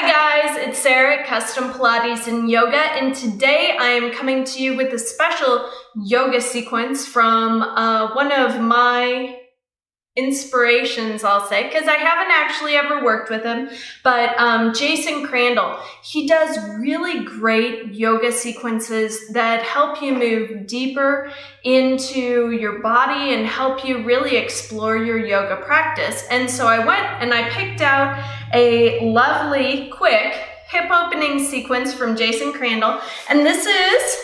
Hi guys, it's Sarah at Custom Pilates and Yoga, and today I am coming to you with a special yoga sequence from one of my inspirations, I'll say, because I haven't actually ever worked with him, but Jason Crandell. He does really great yoga sequences that help you move deeper into your body and help you really explore your yoga practice. And so I went and I picked out a lovely, quick hip opening sequence from Jason Crandell, and this is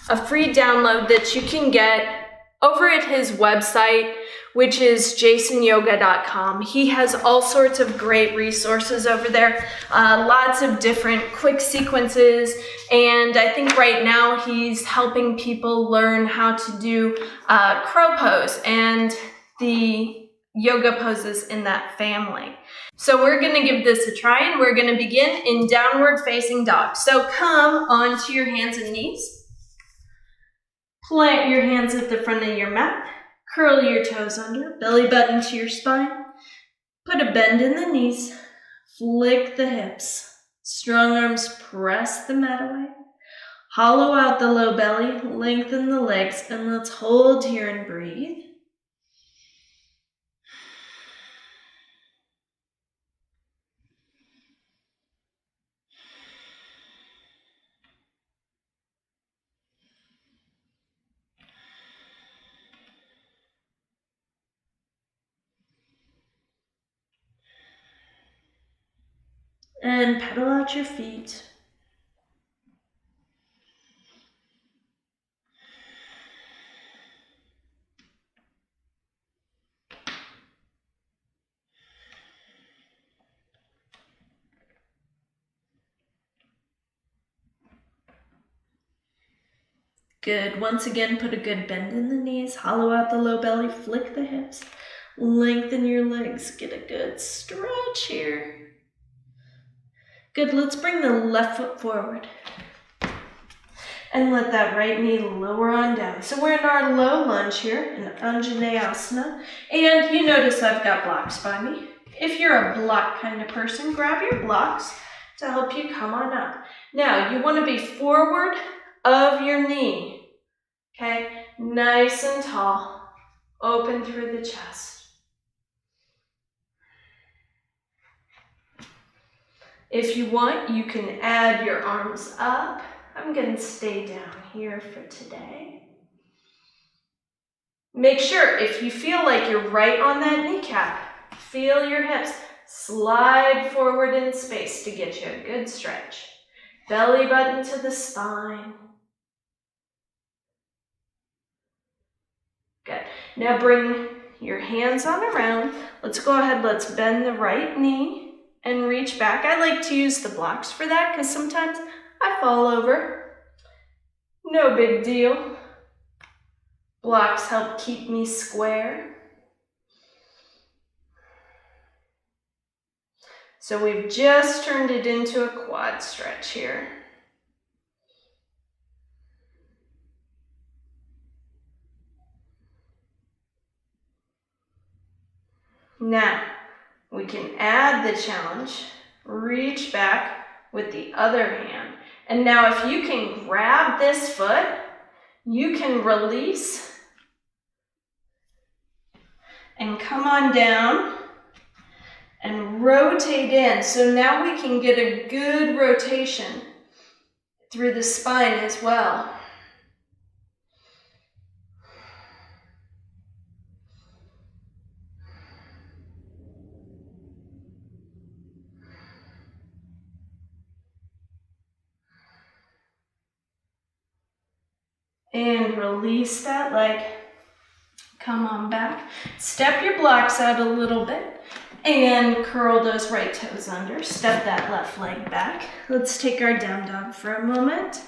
a free download that you can get over at his website, which is jasonyoga.com. He has all sorts of great resources over there, lots of different quick sequences, and I think right now he's helping people learn how to do crow pose and the yoga poses in that family. So we're gonna give this a try, and we're gonna begin in downward facing dog. So come onto your hands and knees. Plant your hands at the front of your mat. Curl your toes under, belly button to your spine. Put a bend in the knees. Flick the hips. Strong arms press the mat away. Hollow out the low belly, lengthen the legs, and let's hold here and breathe. And pedal out your feet. Good. Once again, put a good bend in the knees, hollow out the low belly, flick the hips, lengthen your legs, get a good stretch here. Good, let's bring the left foot forward and let that right knee lower on down. So we're in our low lunge here, in Anjaneyasana, and you notice I've got blocks by me. If you're a block kind of person, grab your blocks to help you come on up. Now, you want to be forward of your knee, okay? Nice and tall, open through the chest. If you want, you can add your arms up. I'm going to stay down here for today. Make sure, if you feel like you're right on that kneecap, feel your hips slide forward in space to get you a good stretch. Belly button to the spine. Good. Now bring your hands on around. Let's go ahead, let's bend the right knee and reach back. I like to use the blocks for that because sometimes I fall over. No big deal. Blocks help keep me square. So we've just turned it into a quad stretch here. Now, we can add the challenge, reach back with the other hand. And now if you can grab this foot, you can release and come on down and rotate in. So now we can get a good rotation through the spine as well. And release that leg. Come on back. Step your blocks out a little bit and curl those right toes under. Step that left leg back. Let's take our down dog for a moment.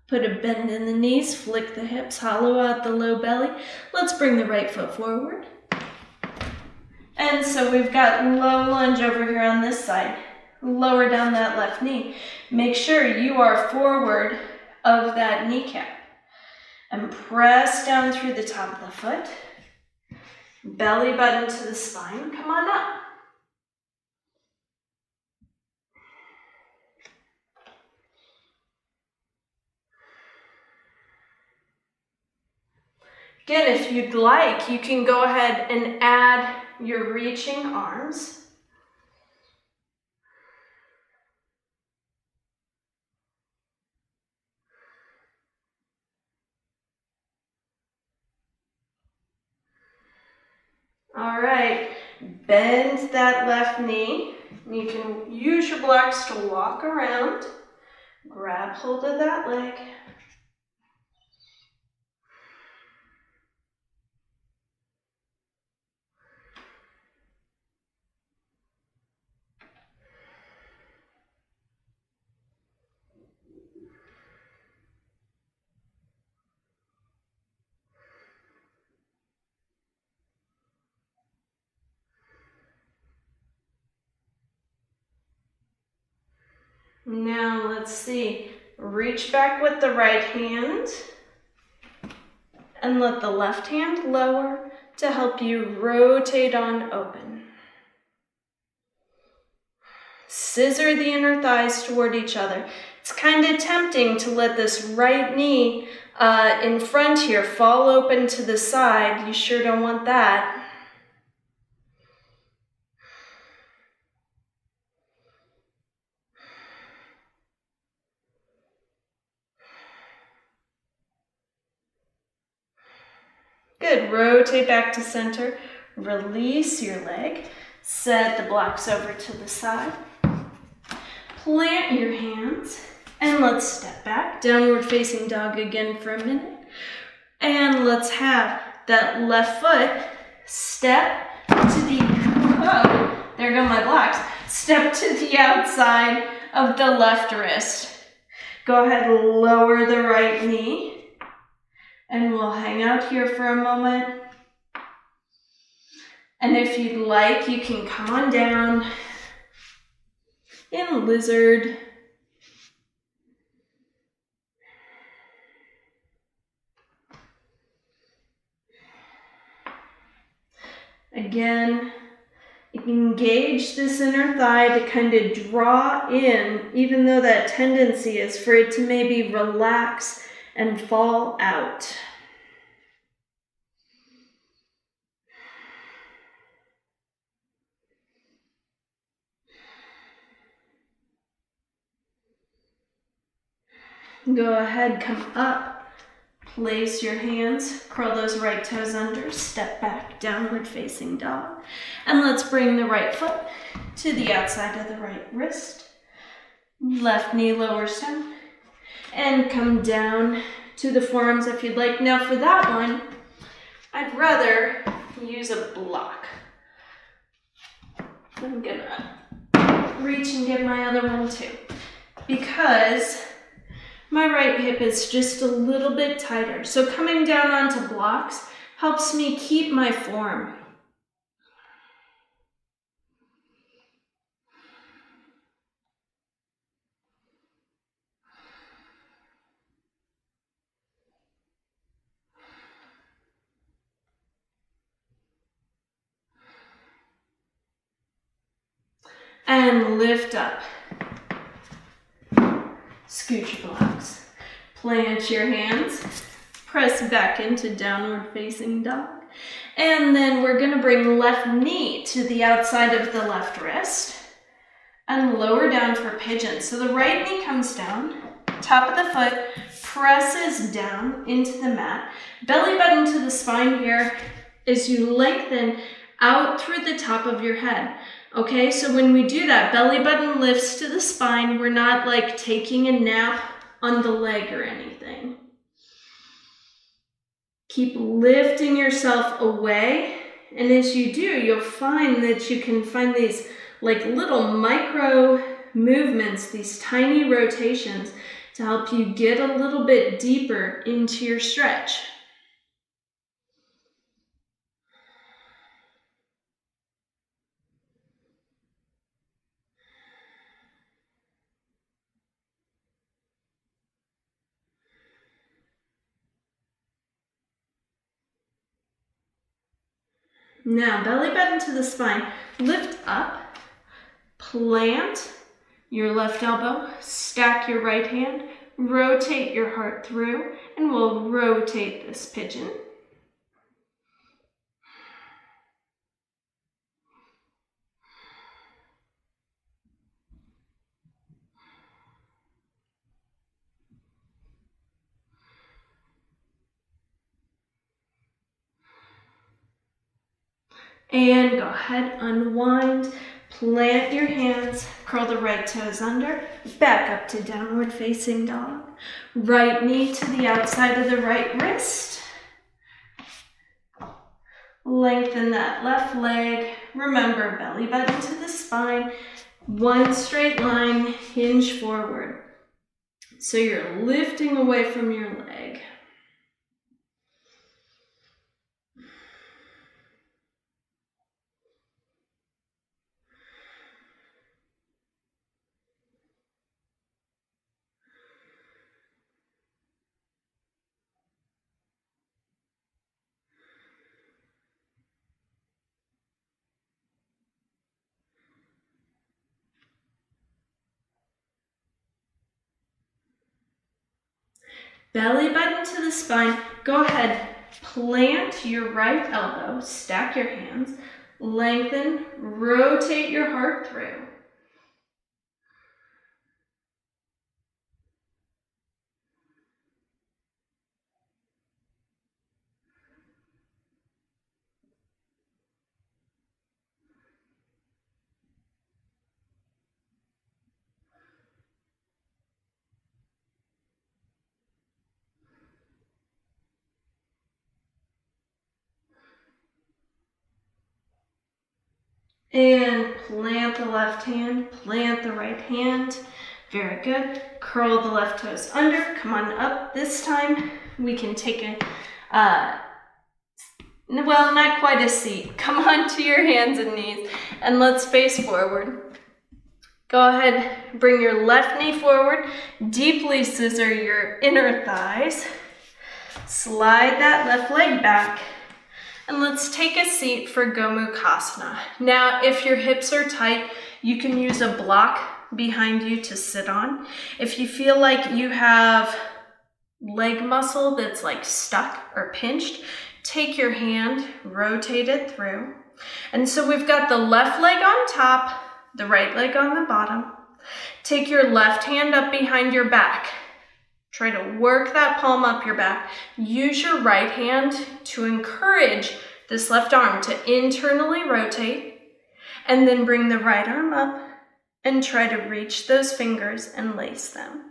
Put a bend in the knees, flick the hips, hollow out the low belly. Let's bring the right foot forward. And so we've got low lunge over here on this side. Lower down that left knee. Make sure you are forward of that kneecap. And press down through the top of the foot. Belly button to the spine. Come on up. Again, if you'd like, you can go ahead and add your reaching arms. All right, bend that left knee. You can use your blocks to walk around. Grab hold of that leg. Now let's see, reach back with the right hand and let the left hand lower to help you rotate on open. Scissor the inner thighs toward each other. It's kind of tempting to let this right knee in front here fall open to the side. You sure don't want that. Good, rotate back to center, release your leg, set the blocks over to the side, plant your hands, and let's step back, downward facing dog again for a minute, and let's have that left foot step to the, oh, there go my blocks, step to the outside of the left wrist. Go ahead, lower the right knee. And we'll hang out here for a moment. And if you'd like, you can come on down in lizard. Again, you can engage this inner thigh to kind of draw in, even though that tendency is for it to maybe relax and fall out. Go ahead, come up, place your hands, curl those right toes under, step back, downward facing dog. And let's bring the right foot to the outside of the right wrist. Left knee lowers down. And come down to the forearms if you'd like. Now for that one, I'd rather use a block. I'm gonna reach and get my other one too, because my right hip is just a little bit tighter. So coming down onto blocks helps me keep my form. And lift up. Scoot your blocks. Plant your hands. Press back into downward facing dog. And then we're going to bring left knee to the outside of the left wrist. And lower down for pigeon. So the right knee comes down. Top of the foot presses down into the mat. Belly button to the spine here as you lengthen out through the top of your head. Okay, so when we do that, belly button lifts to the spine. We're not like taking a nap on the leg or anything. Keep lifting yourself away. And as you do, you'll find that you can find these like little micro movements, these tiny rotations to help you get a little bit deeper into your stretch. Now, belly button to the spine, lift up, plant your left elbow, stack your right hand, rotate your heart through, and we'll rotate this pigeon. And go ahead, unwind, plant your hands, curl the right toes under, back up to downward facing dog. Right knee to the outside of the right wrist. Lengthen that left leg. Remember, belly button to the spine. One straight line, hinge forward. So you're lifting away from your leg. Belly button to the spine. Go ahead, plant your right elbow, stack your hands, lengthen, rotate your heart through. And plant the left hand, plant the right hand. Very good. Curl the left toes under. Come on up. This time we can take a, well, not quite a seat. Come on to your hands and knees and let's face forward. Go ahead, bring your left knee forward. Deeply scissor your inner thighs. Slide that left leg back. And let's take a seat for Gomukhasana. Now, if your hips are tight, you can use a block behind you to sit on. If you feel like you have leg muscle that's like stuck or pinched, take your hand, rotate it through. And so we've got the left leg on top, the right leg on the bottom. Take your left hand up behind your back. Try to work that palm up your back. Use your right hand to encourage this left arm to internally rotate, and then bring the right arm up and try to reach those fingers and lace them.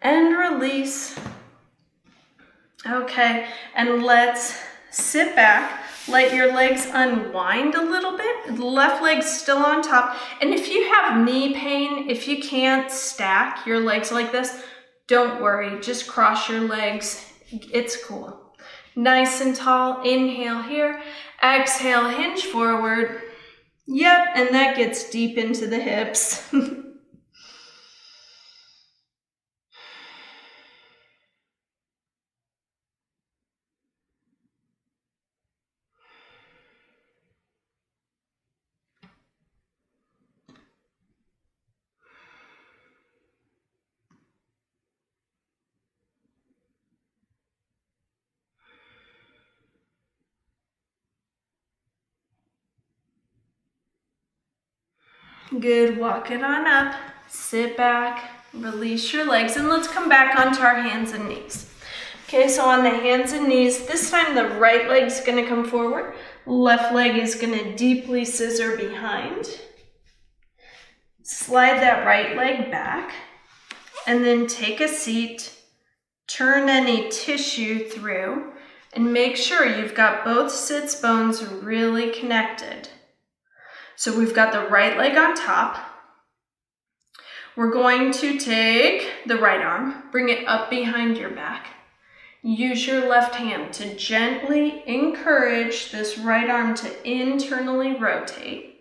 And release. Okay, and let's sit back. Let your legs unwind a little bit. The left leg's still on top. And if you have knee pain, if you can't stack your legs like this, don't worry. Just cross your legs. It's cool. Nice and tall. Inhale here. Exhale, hinge forward. Yep, and that gets deep into the hips. Good, walk it on up, sit back, release your legs, and let's come back onto our hands and knees. Okay, so on the hands and knees, this time the right leg's gonna come forward, left leg is gonna deeply scissor behind. Slide that right leg back, and then take a seat, turn any tissue through, and make sure you've got both sits bones really connected. So we've got the right leg on top. We're going to take the right arm, bring it up behind your back. Use your left hand to gently encourage this right arm to internally rotate.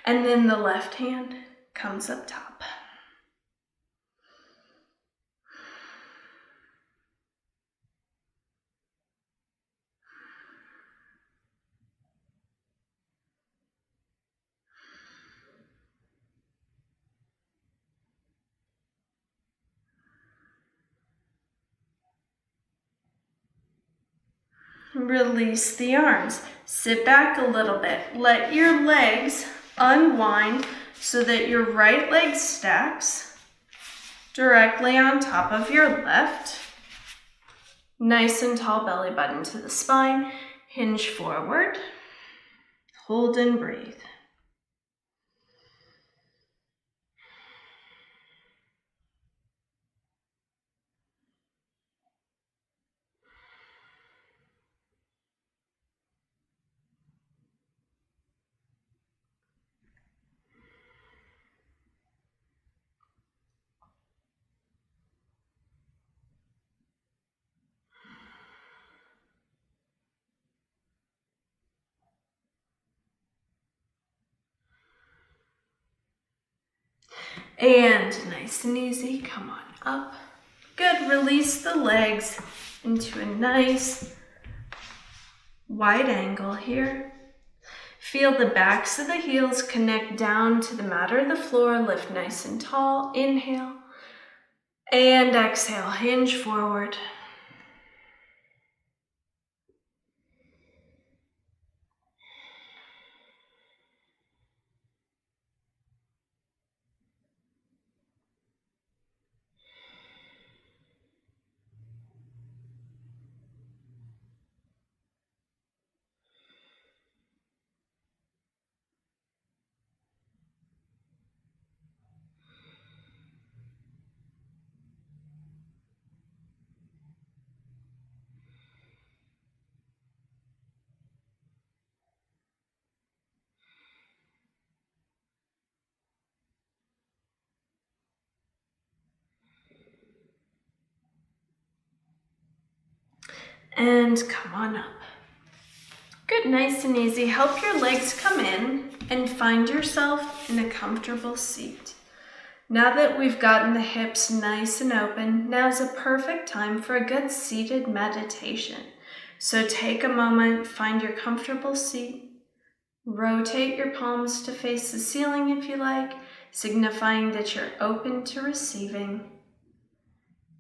And then the left hand comes up top. Release the arms. Sit back a little bit. Let your legs unwind so that your right leg stacks directly on top of your left. Nice and tall belly button to the spine. Hinge forward. Hold and breathe. And nice and easy, come on up. Good, release the legs into a nice wide angle here. Feel the backs of the heels connect down to the mat or the floor, lift nice and tall, inhale. And exhale, hinge forward. And come on up. Good, nice and easy. Help your legs come in and find yourself in a comfortable seat. Now that we've gotten the hips nice and open, now's a perfect time for a good seated meditation. So take a moment, find your comfortable seat, rotate your palms to face the ceiling if you like, signifying that you're open to receiving.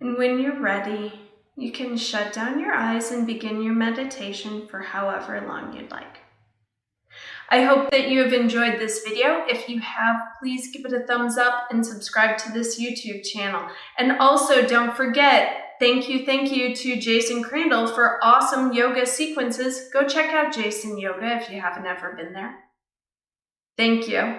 And when you're ready, you can shut down your eyes and begin your meditation for however long you'd like. I hope that you have enjoyed this video. If you have, please give it a thumbs up and subscribe to this YouTube channel. And also don't forget, thank you to Jason Crandell for awesome yoga sequences. Go check out Jason Yoga if you haven't ever been there. Thank you.